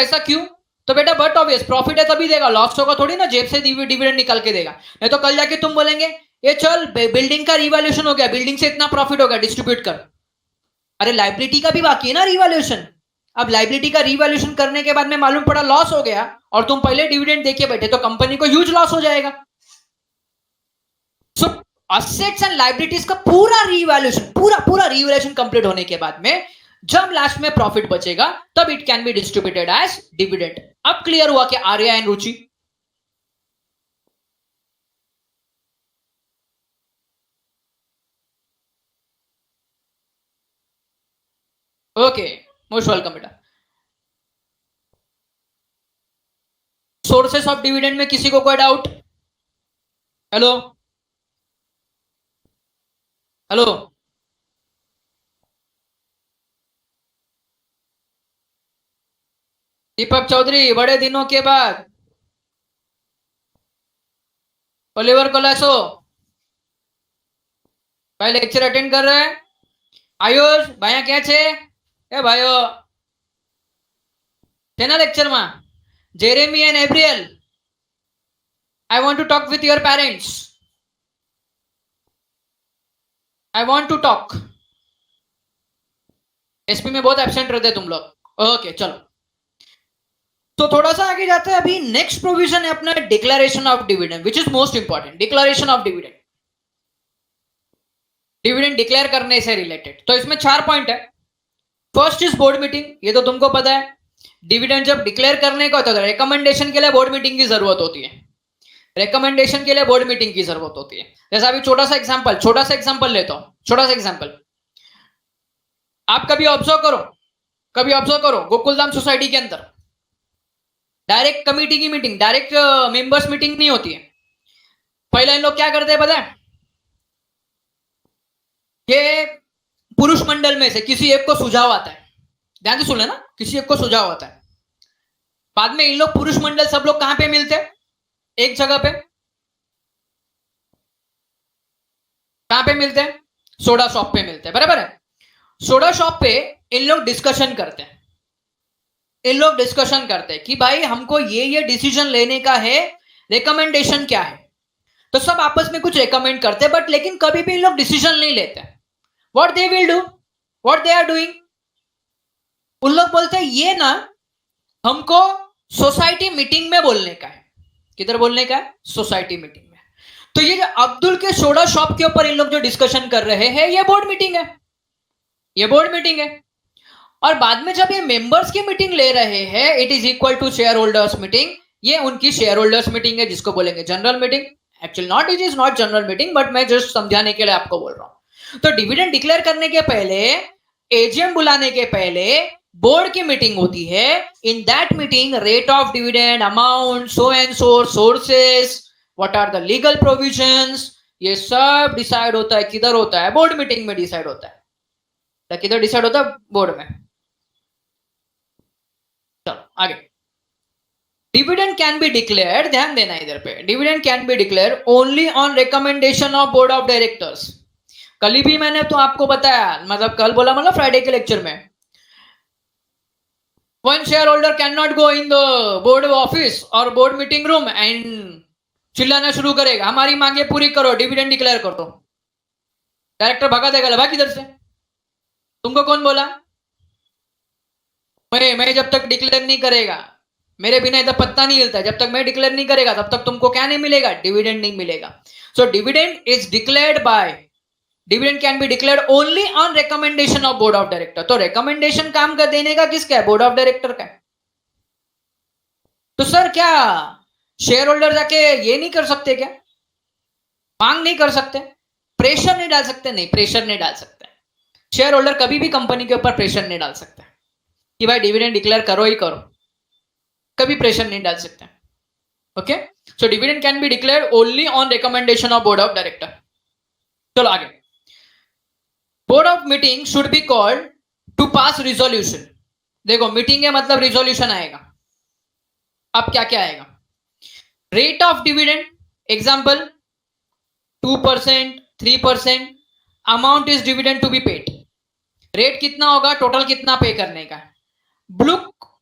ऐसा क्यों? तो बेटा बट ऑब्वियस प्रॉफिट है तभी देगा, लॉस होगा थोड़ी ना जेब से डिविडेंड निकाल के देगा। नहीं तो कल जाके तुम बोलेंगे ये चल बिल्डिंग का रिवैल्यूएशन हो गया, बिल्डिंग से इतना प्रॉफिट हो गया, डिस्ट्रीब्यूट कर। अरे लाइबिलिटी का भी बाकी है ना रिवैल्यूएशन। अब लाइबिलिटी का रिवैल्यूएशन करने के बाद में मालूम पड़ा लॉस हो गया और तुम पहले डिविडेंड देके बैठे तो कंपनी को ह्यूज लॉस हो जाएगा। सो असेट्स एंड लाइबिलिटीज का पूरा रिवैल्यूएशन कंप्लीट होने के बाद में जब लास्ट में प्रॉफिट बचेगा तब it can be distributed as dividend. अब क्लियर हुआ कि Arya and Ruchi? Okay, most welcome बेटा। सोर्सेस ऑफ डिविडेंड में किसी को कोई doubt? Hello hello, Deepak Chaudhary बड़े दिनों के बाद। ओलिवर कोलासो भाई लेक्चर अटेंड कर रहे हैं? आयुष भाई क्या छे? ए भाइयों तेना लेक्चर में Jeremy and Abriel, I want to talk with your parents, I want to talk. SP में बहुत एब्सेंट रहते तुम लोग। ओके चलो, तो थोड़ा सा आगे जाते हैं। अभी नेक्स्ट प्रोविजन है अपना declaration of dividend, which is most important. Declaration of dividend, dividend declare करने से रिलेटेड। तो इसमें 4 पॉइंट है। फर्स्ट इज बोर्ड मीटिंग, ये तो तुमको पता है। डिविडेंड जब डिक्लेयर करने का होता है रिकमेंडेशन के लिए बोर्ड मीटिंग की जरूरत होती है। रिकमेंडेशन के लिए बोर्ड मीटिंग की जरूरत होती है। जैसा अभी छोटा सा एग्जांपल लेता हूं, छोटा सा एग्जांपल। आप कभी ऑब्जर्व करो गोकुलधाम सोसाइटी के अंदर डायरेक्ट कमिटी की मीटिंग, डायरेक्ट मेंबर्स मीटिंग नहीं होती है। पहले इन लोग क्या करते हैं पता है? कि पुरुष मंडल में से किसी एक को सुझाव आता है, ध्यान से सुन लेना, किसी एक को सुझाव आता है। बाद में इन लोग पुरुष मंडल सब लोग कहां पे मिलते हैं? एक जगह पे। कहां पे मिलते हैं? सोडा शॉप पे मिलते हैं, बराबर है। सोडा शॉप पे इन लोग डिस्कशन करते हैं। इन लोग डिस्कशन करते हैं कि भाई हमको ये डिसीजन लेने का है, रिकमेंडेशन क्या है। तो सब आपस में कुछ रिकमेंड करते हैं, बट लेकिन कभी भी इन लोग डिसीजन नहीं लेते। What they will do, what they are doing, उन लोग बोलते हैं ये ना हमको सोसाइटी मीटिंग में बोलने का है। किधर बोलने का है? सोसाइटी मीटिंग में। तो ये जो अब्दुल के सोडा शॉप के ऊपर इन लोग जो डिस्कशन कर रहे हैं, ये बोर्ड मीटिंग है, ये बोर्ड मीटिंग है। और बाद में जब ये मेंबर्स की मीटिंग ले रहे हैं, it is equal to share holders meeting. ये उनकी शेयर होल्डर्स मीटिंग है, जिसको बोलेंगे general meeting. Actually not, it is not general meeting, but मैं जस्ट समझाने के लिए आपको बोल रहा हूं। तो डिविडेंड डिक्लेयर करने के पहले, एजीएम बुलाने के पहले बोर्ड की मीटिंग होती है। In that meeting rate of dividend, amount, so and so, sources, what are the legal provisions, ये सब डिसाइड होता है। किधर होता है? बोर्ड मीटिंग में डिसाइड होता है। किधर डिसाइड होता है? बोर्ड में। चलो आगे। डिविडेंड कैन बी डिक्लेयर्ड, ध्यान देना इधर पे, dividend can be declared only on recommendation of board of directors. कल भी मैंने तो आपको बताया, मतलब कल बोला मतलब फ्राइडे के लेक्चर में, one share holder can not go in the board office और बोर्ड मीटिंग रूम एंड चिल्लाना शुरू करेगा हमारी मांगे पूरी करो, डिविडेंड डिक्लेयर कर दो। डायरेक्टर भगा देगा, भाग इधर से। तुमको कौन बोला? मैं जब तक डिक्लेयर नहीं करेगा, मेरे बिना इधर पत्ता नहीं हिलता। जब तक मैं डिक्लेयर नहीं करेगा तब तक तुमको क्या नहीं मिलेगा? डिविडेंड नहीं मिलेगा। So dividend is declared by, dividend can be declared only on recommendation of board of director. तो रिकमेंडेशन काम कर देने का किसका है? बोर्ड ऑफ डायरेक्टर का है। तो सर क्या शेयर होल्डर जाके ये नहीं कर सकते क्या? मांग नहीं कर सकते? प्रेशर नहीं डाल सकते? नहीं, प्रेशर नहीं डाल सकते। शेयर होल्डर कभी भी कंपनी के ऊपर प्रेशर नहीं डाल सकते कि भाई डिविडेंड डिक्लेयर करो ही करो, कभी प्रेशर नहीं डाल सकते। Okay, so dividend can be declared only on recommendation of board of director. चलो आगे। Board of meeting should be called to pass resolution. देखो मीटिंग है मतलब रिजोल्यूशन आएगा। अब क्या क्या आएगा? Rate of dividend, example 2%, 3%, amount is dividend to be paid. Rate कितना होगा? टोटल कितना पे करने का।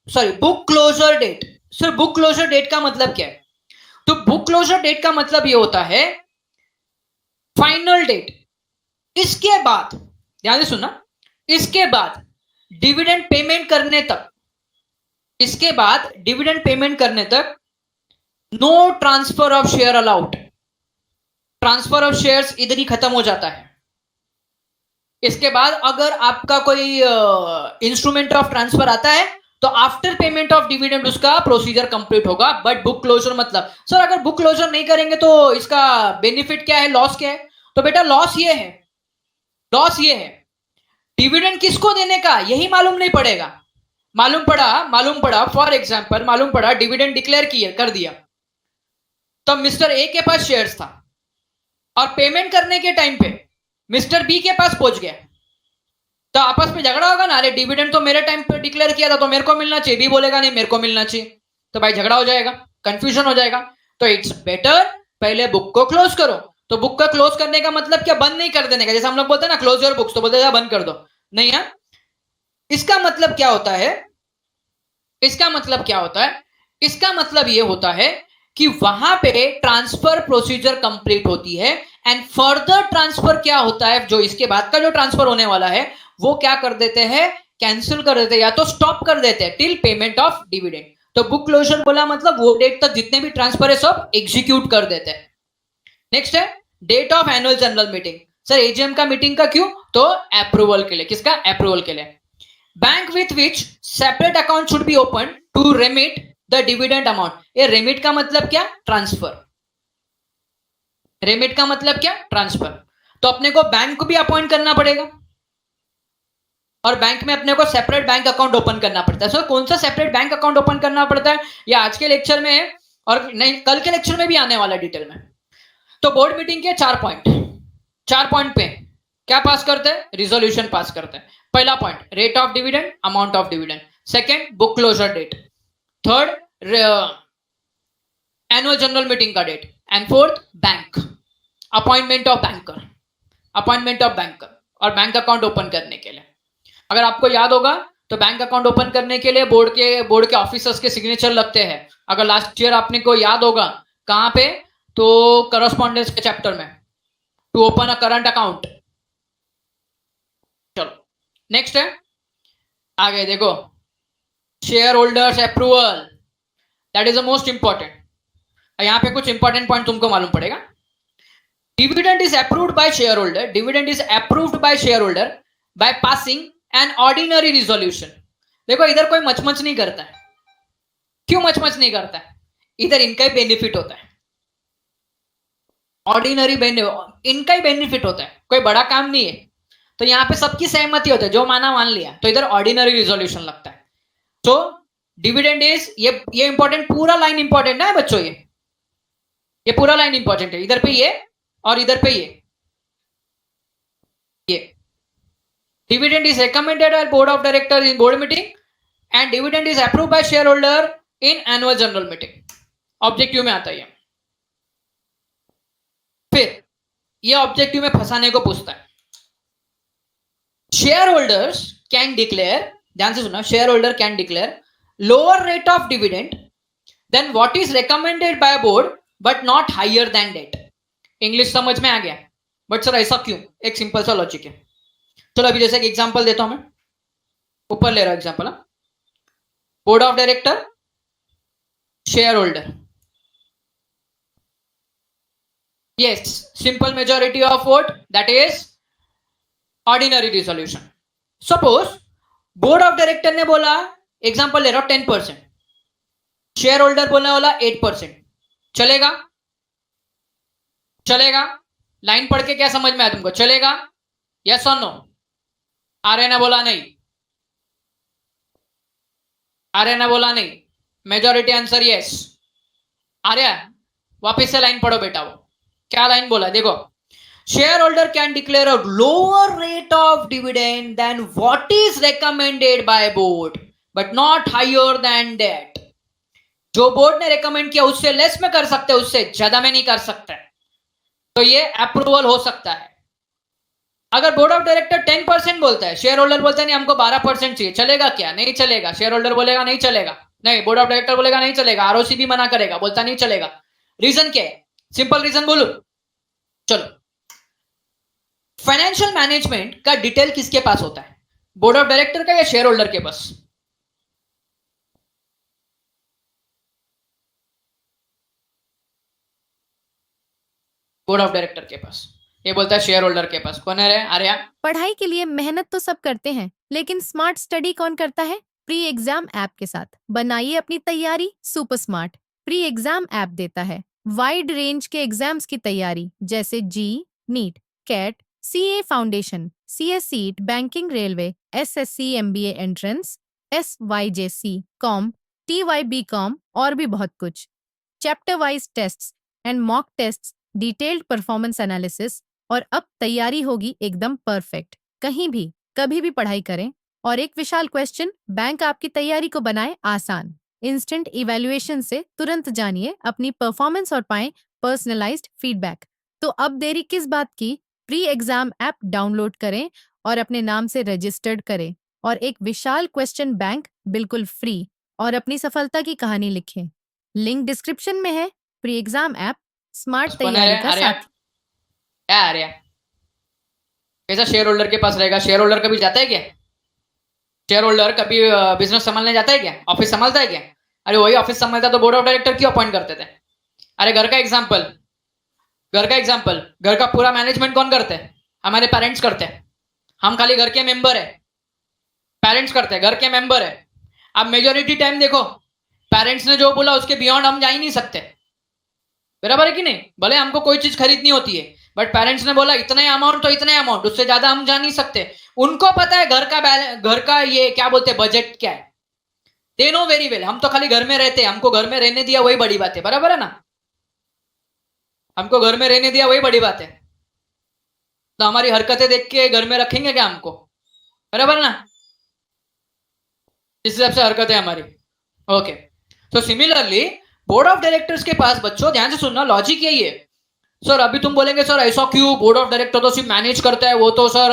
Sorry book closure date. Sir book closure date का मतलब क्या है? तो बुक क्लोजर डेट का मतलब ये होता है फाइनल डेट। इसके बाद ध्यान से सुनना, इसके बाद डिविडेंड पेमेंट करने तक, इसके बाद डिविडेंड पेमेंट करने तक no transfer of share allowed. Transfer of shares इधर ही खत्म हो जाता है। इसके बाद अगर आपका कोई इंस्ट्रूमेंट ऑफ ट्रांसफर आता है तो आफ्टर पेमेंट ऑफ डिविडेंड उसका प्रोसीजर कंप्लीट होगा। बट बुक क्लोजर मतलब सर अगर बुक क्लोजर नहीं करेंगे तो इसका बेनिफिट क्या है, लॉस क्या है? तो बेटा लॉस ये है, लॉस ये है डिविडेंड किसको देने का यही मालूम नहीं पड़ेगा। मालूम पड़ा फॉर एग्जांपल मालूम पड़ा डिविडेंड डिक्लेयर किया कर दिया, तो मिस्टर ए के पास शेयर्स था और पेमेंट करने के टाइम पे मिस्टर बी के पास पहुंच गया, तो आपस में झगड़ा होगा ना, अरे डिविडेंड तो मेरे टाइम पे डिक्लेयर किया था तो मेरे को मिलना चाहिए, बी बोलेगा नहीं मेरे को मिलना चाहिए, तो भाई झगड़ा हो जाएगा, कंफ्यूजन हो जाएगा। तो इट्स बेटर पहले बुक को क्लोज करो। तो बुक का क्लोज करने का मतलब क्या, बंद नहीं कर देने का। जैसे हम लोग बोलते हैं ना क्लोज योर बुक्स, तो बोलते हैं बंद कर दो, नहीं है। इसका मतलब क्या होता है, इसका मतलब क्या होता है, इसका मतलब ये होता है कि वहां पे ट्रांसफर प्रोसीजर कंप्लीट होती है एंड फर्दर ट्रांसफर क्या होता है, जो इसके बाद का जो ट्रांसफर होने वाला है वो क्या कर देते हैं, कैंसिल कर देते हैं या तो स्टॉप कर देते हैं टिल पेमेंट ऑफ डिविडेंड। तो बुक क्लोजर बोला मतलब वो डेट तक जितने भी ट्रांसफर है सब एग्जीक्यूट कर देते हैं। नेक्स्ट है date of annual general meeting. Sir AGM का मीटिंग का क्यों, तो अप्रूवल के लिए। किसका, अप्रूवल के लिए। Bank with which separate account should be open to remit the dividend amount. ये रेमिट का मतलब क्या, ट्रांसफर। रेमिट का मतलब क्या, ट्रांसफर। तो अपने को बैंक को भी अपॉइंट करना पड़ेगा और बैंक में अपने को सेपरेट बैंक अकाउंट ओपन करना पड़ता है। सो कौन सा सेपरेट बैंक अकाउंट ओपन करना पड़ता है, ये आज के लेक्चर में है और नहीं कल के लेक्चर में भी आने वाला डिटेल में। तो बोर्ड मीटिंग के 4 पॉइंट, 4 पॉइंट पे क्या पास करते हैं, रिजोल्यूशन पास करते हैं। पहला point rate of dividend, amount of dividend. Second book closure date. Third annual general meeting का date. And fourth bank, appointment of banker, appointment of banker और बैंक अकाउंट ओपन करने के लिए। अगर आपको याद होगा तो बैंक अकाउंट ओपन करने के लिए बोर्ड के ऑफिसर्स के सिग्नेचर लगते हैं। अगर लास्ट ईयर आपने को याद होगा कहां पे, तो करस्पॉन्डेंस के चैप्टर में, to open a current account. चलो नेक्स्ट है, आगे देखो share holders approval, that is the most important. यहां पे कुछ इंपॉर्टेंट पॉइंट तुमको मालूम पड़ेगा। Dividend is approved by share holder, dividend is approved by share holder by passing an ordinary resolution. देखो इधर कोई मचमच नहीं करता है। क्यों मचमच नहीं करता है, इधर इनका ही बेनिफिट होता है, ऑर्डिनरी इनका ही बेनिफिट होता है, कोई बड़ा काम नहीं है। तो यहां पे सबकी सहमति होती है, जो माना मान लिया, तो इधर ऑर्डिनरी रिजोल्यूशन लगता है। तो डिविडेंड इज, ये इंपॉर्टेंट, पूरा लाइन इंपॉर्टेंट है बच्चों, ये पूरा लाइन इंपॉर्टेंट है। इधर पे ये और इधर पे ये dividend is recommended by board of directors in board meeting and dividend is approved by shareholder in annual general meeting। Objective में आता है। फिर ये ऑब्जेक्टिव में फंसाने को पूछता है। शेयर होल्डर्स कैन डिक्लेयर, ध्यान से सुना, share holder can declare lower rate of dividend than what is recommended by board but not higher than that. English समझ में आ गया, बट सर ऐसा क्यों, एक सिंपल सा लॉजिक है। चलो अभी जैसे एक एग्जांपल देता हूं मैं, ऊपर ले रहा हूं example. Board of director, share holder, yes simple majority of vote, that is ordinary resolution. Suppose board of director ने बोला, एग्जांपल ले रहा हूं 10%, शेयर होल्डर बोलने वाला 8%, चलेगा, चलेगा। लाइन पढ़ के क्या समझ में आया तुमको, चलेगा, यस और नो। आर्य ने बोला नहीं, आर्य ने बोला नहीं, मेजॉरिटी आंसर यस। आर्य वापस से लाइन पढ़ो बेटा, वो क्या लाइन बोला देखो, share holder can declare a lower rate of dividend than what is recommended by board but not higher than that. जो बोर्ड ने रिकमेंड किया उससे लेस में कर सकते, उससे ज्यादा में नहीं कर सकते, तो ये अप्रूवल हो सकता है। अगर बोर्ड ऑफ डायरेक्टर 10% बोलता है, शेयर होल्डर बोलता है नहीं हमको 12% चाहिए, चलेगा क्या? नहीं चलेगा। शेयर होल्डर बोलेगा नहीं चलेगा, नहीं बोर्ड ऑफ डायरेक्टर बोलेगा नहीं चलेगा, आरओसी भी मना करेगा, बोलता नहीं चलेगा। रीजन क्या है? सिंपल रीजन बोलू, चलो। फाइनेंशियल मैनेजमेंट का डिटेल किसके पास होता है? बोर्ड ऑफ डायरेक्टर का या शेयर होल्डर के पास? बोर्ड ऑफ डायरेक्टर के पास। ये बोलता है शेयर होल्डर के पास। कौन है रे आर्या? पढ़ाई के लिए मेहनत तो सब करते हैं, लेकिन स्मार्ट स्टडी कौन करता है? प्री एग्जाम ऐप के साथ बनाइए अपनी तैयारी super smart. Pre exam app देता है वाइड रेंज के एग्जाम्स की तैयारी, जैसे JEE, NEET, CAT, CA foundation, CSEET, banking, railway, SSC, MBA entrance, SYJC, com, TYB com और भी बहुत कुछ। Chapter wise tests and mock tests, detailed performance analysis, और अब तैयारी होगी एकदम परफेक्ट। कहीं भी कभी भी पढ़ाई करें। और एक विशाल क्वेश्चन बैंक आपकी तैयारी को बनाए आसान। इंस्टेंट इवैल्यूएशन से तुरंत जानिए अपनी परफॉर्मेंस और पाएं पर्सनलाइज्ड फीडबैक। तो अब देरी किस बात की? प्री एग्जाम ऐप डाउनलोड करें और अपने नाम से रजिस्टर्ड करें और एक विशाल क्वेश्चन बैंक बिल्कुल फ्री और अपनी सफलता की कहानी लिखें। लिंक डिस्क्रिप्शन में है। प्री एग्जाम ऐप स्मार्ट कौन है तैयारी रे का आर्या? साथी। क्या आर्या? कैसा शेयर होल्डर के पास रहेगा? शेयर होल्डर कभी जाता है क्या? शेयर होल्डर कभी बिजनेस संभालने जाता है क्या? ऑफिस संभालता है क्या? अरे वही ऑफिस संभालता तो बोर्ड ऑफ डायरेक्टर क्यों अपॉइंट करते थे? अरे घर का एग्जाम्पल, घर का पूरा मैनेजमेंट कौन करते हैं? हमारे पेरेंट्स करते हैं। हम खाली घर के मेंबर है। पेरेंट्स करते हैं, घर के मेंबर है। अब मेजोरिटी टाइम देखो, पेरेंट्स ने जो बोला उसके बियॉन्ड हम जा ही नहीं सकते। बराबर है कि नहीं? भले हमको कोई चीज खरीदनी होती है, बट पेरेंट्स ने बोला इतने अमाउंट तो इतने अमाउंट, उससे ज्यादा हम जा नहीं सकते। उनको पता है घर का ये क्या बोलते हैं, बजट क्या है। They know very well. हम तो खाली घर में रहते हैं, हमको घर में रहने दिया वही बड़ी बात है। बराबर है ना? हमको घर में रहने दिया वही बड़ी बात है। तो हमारी हरकतें देख के घर में रखेंगे क्या हमको? बराबर ना? इस हिसाब से हरकत है हमारी। ओके, तो सिमिलरली बोर्ड ऑफ डायरेक्टर्स के पास, बच्चों ध्यान से सुनना, लॉजिक यही है। सर अभी तुम बोलेंगे सर ऐसा क्यों, बोर्ड ऑफ डायरेक्टर तो सिर्फ मैनेज करता है, वो तो सर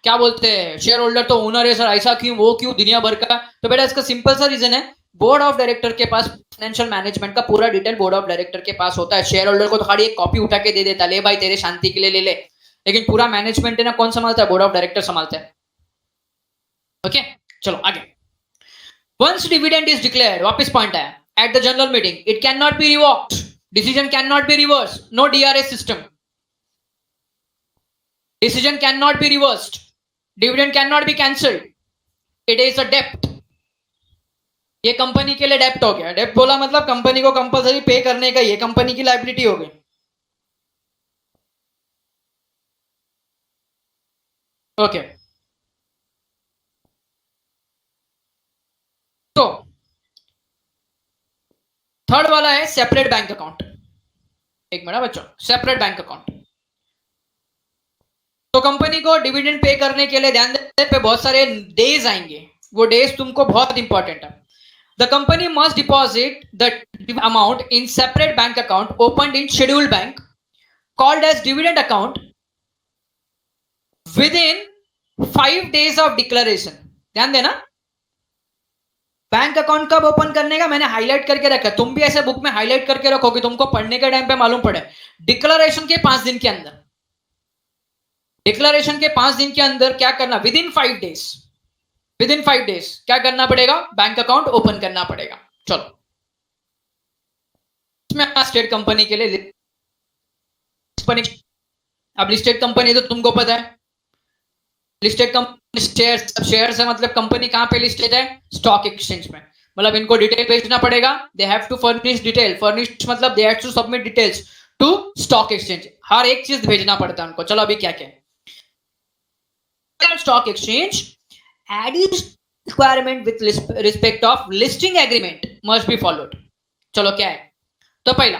क्या बोलते हैं शेयर होल्डर तो ओनर है सर, ऐसा क्यों वो क्यों दुनिया भर का। तो बेटा इसका सिंपल सा रीजन है, बोर्ड ऑफ डायरेक्टर के पास फाइनेंशियल मैनेजमेंट का पूरा डिटेल बोर्ड ऑफ डायरेक्टर के पास होता है। शेयर होल्डर को तो खाली एक कॉपी उठा के दे देता, ले भाई तेरे शांति के लिए ले ले, लेकिन पूरा मैनेजमेंट है ना कौन संभालता है? बोर्ड ऑफ डायरेक्टर संभालता है। ओके, चलो आगे। वंस डिविडेंड इज डिक्लेयर्ड, वापस पॉइंट आया, at the general meeting it can not be revoked, decision cannot be reversed, no DRS system, decision cannot be reversed, dividend cannot be cancelled, it is a debt। ये company के लिए डेप्ट हो गया। डेप्ट बोला मतलब company को compulsory पे करने का, ये कंपनी की लायबिलिटी हो गई। ओके, तो थर्ड वाला है सेपरेट बैंक अकाउंट। एक मिनट बच्चों, सेपरेट बैंक अकाउंट। तो कंपनी को डिविडेंड पे करने के लिए ध्यान देने पे बहुत सारे डेज आएंगे, वो डेज तुमको बहुत इंपॉर्टेंट है। The company must deposit the amount in separate bank account opened in scheduled bank called as dividend account within 5 days of declaration. ध्यान देना, बैंक अकाउंट कब ओपन करने का मैंने हाईलाइट करके रखा, तुम भी ऐसे बुक में हाईलाइट करके रखो कि तुमको पढ़ने के टाइम पे मालूम पड़े। डिक्लेरेशन के 5 दिन के अंदर, डिक्लेरेशन के 5 दिन के अंदर क्या करना, with in 5 days, with in 5 days क्या करना पड़ेगा, बैंक अकाउंट ओपन करना पड़ेगा। चलो, इसमें स्टेट कंपनी के लिए अब लिस्टेड कंपनी तो तुमको पता है, लिस्टेड कंपनी शेयर से मतलब कंपनी कहां पे लिस्टेड है, स्टॉक एक्सचेंज में। मतलब इनको डिटेल भेजना पड़ेगा, they have to furnish detail, furnish मतलब they have to submit details to stock exchange, हर एक चीज भेजना पड़ता है उनको। चलो अभी क्या क्या stock exchange additional requirement with respect of listing agreement must be followed. चलो क्या है, तो पहला,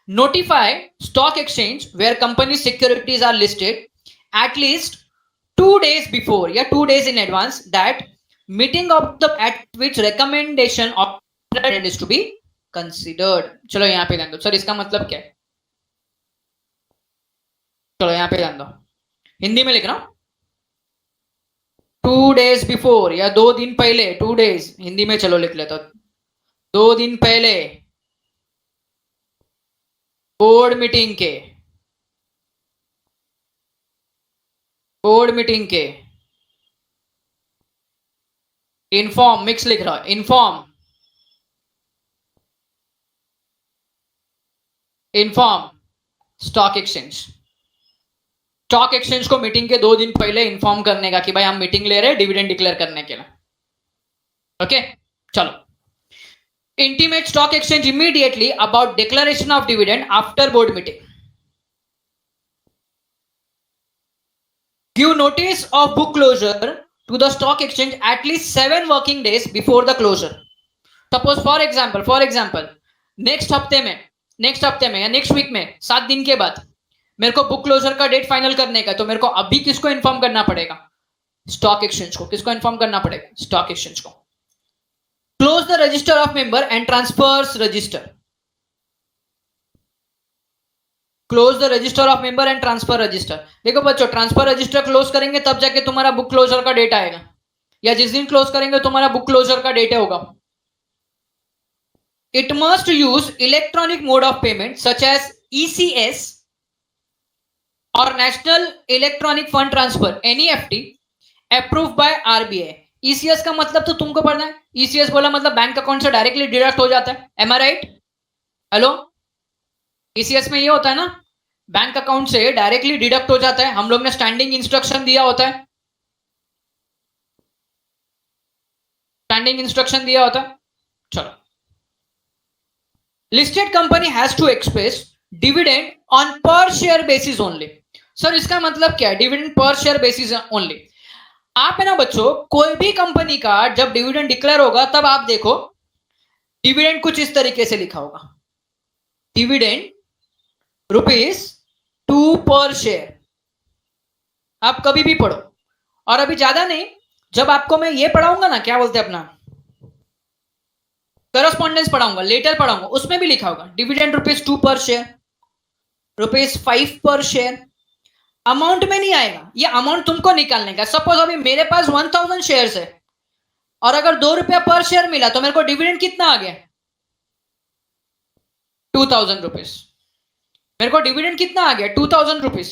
notify stock exchange where company securities are listed at least 2 days before या 2 days in advance that meeting of the at which recommendation of is to be considered। चलो यहां पे ध्यान दो, सर इसका मतलब क्या है? चलो यहां पे ध्यान दो, हिंदी में लिख रहा हूं, 2 days बिफोर या 2 दिन पहले, 2 days हिंदी में चलो लिख लेता, 2 दिन पहले बोर्ड मीटिंग के इन्फॉर्म, मिक्स लिख रहा है, इन्फॉर्म स्टॉक एक्सचेंज को मीटिंग के 2 दिन पहले इन्फॉर्म करने का कि भाई हम मीटिंग ले रहे हैं डिविडेंड डिक्लेयर करने के लिए। ओके चलो, intimate stock exchange immediately about declaration of dividend after board meeting, give notice of book closure to the stock exchange at least 7 working days before the closure. Suppose for example next हफ्ते में या next week में 7 दिन के बाद मेरे को book closure का डेट फाइनल करने का है, तो मेरे को अभी किसको इन्फॉर्म करना पड़ेगा? स्टॉक एक्सचेंज को। किसको इन्फॉर्म करना पड़ेगा? स्टॉक एक्सचेंज को। Close the register of member and transverse register, close the register of member and transfer register. देखो बच्चों, ट्रांसफर रजिस्टर क्लोज करेंगे तब जाके तुम्हारा बुक क्लोजर का डेट आएगा, या जिस दिन क्लोज करेंगे तुम्हारा बुक क्लोजर का डेट होगा। It must use electronic mode of payment such as ECS और national electronic fund transfer NEFT approve by RBI। ECS का मतलब तो तुमको पढ़ना है, ECS बोला मतलब बैंक अकाउंट से डायरेक्टली डिडक्ट हो जाता है। एम आई राइट? हेलो, ECS में ये होता है ना, बैंक अकाउंट से डायरेक्टली डिडक्ट हो जाता है। हम लोग ने स्टैंडिंग इंस्ट्रक्शन दिया होता है, चलो। Listed company has to express dividend on per share basis only. Sir इसका मतलब क्या है, dividend per share basis only? आप है ना बच्चों, कोई भी कंपनी का जब डिविडेंड डिक्लेयर होगा तब आप देखो डिविडेंड कुछ इस तरीके से लिखा होगा, डिविडेंड ₹2 पर शेयर। आप कभी भी पढ़ो, और अभी ज्यादा नहीं, जब आपको मैं ये पढ़ाऊंगा ना, क्या बोलते हैं अपना करस्पॉन्डेंस पढ़ाऊंगा, लेटर पढ़ाऊंगा, उसमें भी लिखा होगा डिविडेंड ₹2 पर शेयर, ₹5 पर शेयर। अमाउंट में नहीं आएगा, ये अमाउंट तुमको निकालने का। सपोज अभी मेरे पास 1000 शेयर्स है और अगर ₹2 पर शेयर मिला तो मेरे को डिविडेंड कितना आ गया? 2000 रुपीज। मेरे को डिविडेंड कितना आ गया? 2000 रुपीज।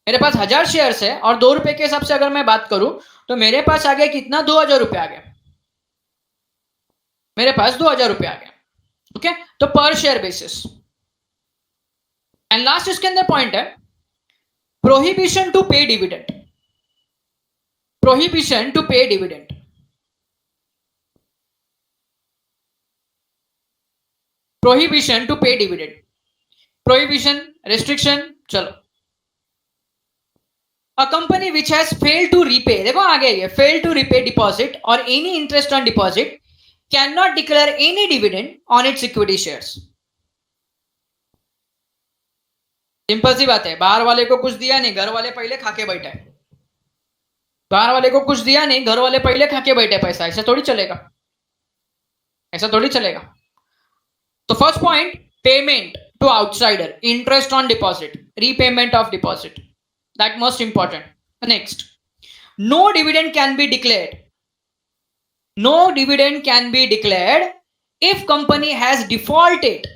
मेरे पास 1000 शेयर्स है और ₹2 के हिसाब से अगर मैं बात करूं तो मेरे पास आ गया कितना? 2000 रुपए आ गया, मेरे पास 2000 रुपए आ गया। ओके, तो पर शेयर बेसिस। एंड लास्ट इसके अंदर पॉइंट है प्रोहिबिशन टू पे डिविडेंड, प्रोहिबिशन टू पे डिविडेंड। प्रोहिबिशन टू पे डिविडेंड, प्रोहिबिशन, रेस्ट्रिक्शन, चलो। A company which has failed to repay, देखो आ गया ये, failed to repay deposit or any interest on deposit cannot declare any dividend on its equity shares। Simple सी बात है, बाहर वाले को कुछ दिया नहीं, घर वाले पहले खाके बैठे। बाहर वाले को कुछ दिया नहीं, घर वाले पहले खाके बैठे पैसा। ऐसा थोड़ी चलेगा, ऐसा थोड़ी चलेगा। तो first point, payment to outsider, interest on deposit, repayment of deposit, that most important. Next, no dividend can be declared, no dividend can be declared if company has defaulted,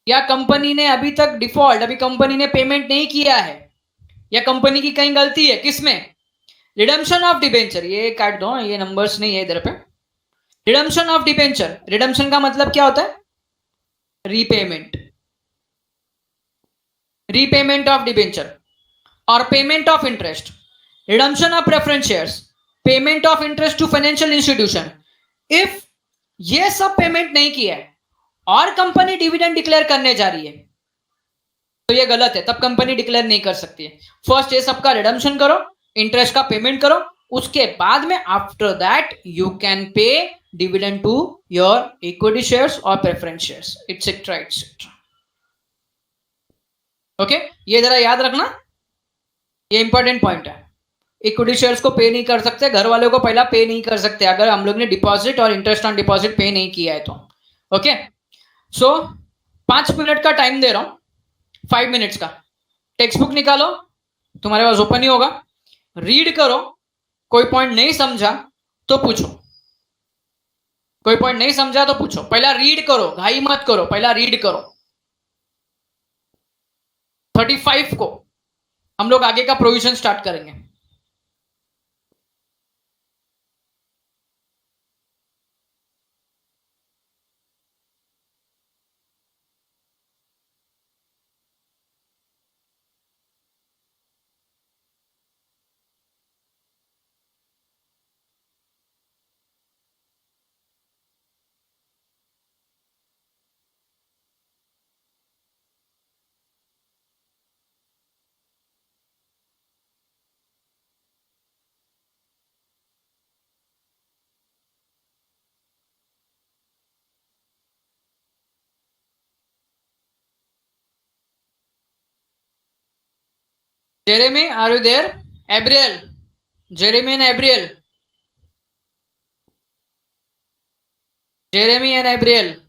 या कंपनी ने अभी तक डिफॉल्ट, अभी company ने payment नहीं किया है, या कंपनी की कहीं गलती है। किसमें? रिडम्पशन ऑफ डिबेंचर, ये काट दो, ये नंबर्स नहीं है इधर पे। रिडम्पशन ऑफ डिबेंचर, रिडम्पशन का मतलब क्या होता है? Repayment, repayment of debenture or payment of interest, redemption of preference shares, payment of interest to financial institution। if ये सब पेमेंट नहीं किया है और कंपनी डिविडेंड डिक्लेयर करने जा रही है तो ये गलत है, तब कंपनी डिक्लेयर नहीं कर सकती है। फर्स्ट ये सबका रिडम्पशन करो, इंटरेस्ट का पेमेंट करो, उसके बाद में after that you can pay dividend to your equity shares और preference shares, etcetera etcetera. Okay, ये जरा याद रखना, ये इंपॉर्टेंट पॉइंट है। इक्विटी शेयर्स को पे नहीं कर सकते, घर वालों को पहला पे नहीं कर सकते अगर हम लोग ने डिपॉजिट और इंटरेस्ट ऑन डिपॉजिट पे नहीं किया है तो। ओके, सो 5 मिनट का टाइम दे रहा हूं, 5 मिनट्स का। टेक्स्ट बुक निकालो, तुम्हारे पास ओपन ही होगा, रीड करो, कोई पॉइंट नहीं समझा तो पूछो, कोई पॉइंट नहीं समझा तो पूछो, पहला रीड करो, घाई मत करो, पहला रीड करो। 35 को हम लोग आगे का प्रोविजन स्टार्ट करेंगे। Jeremy, are you there? Abriel, Jeremy and Abriel, Jeremy and Abriel.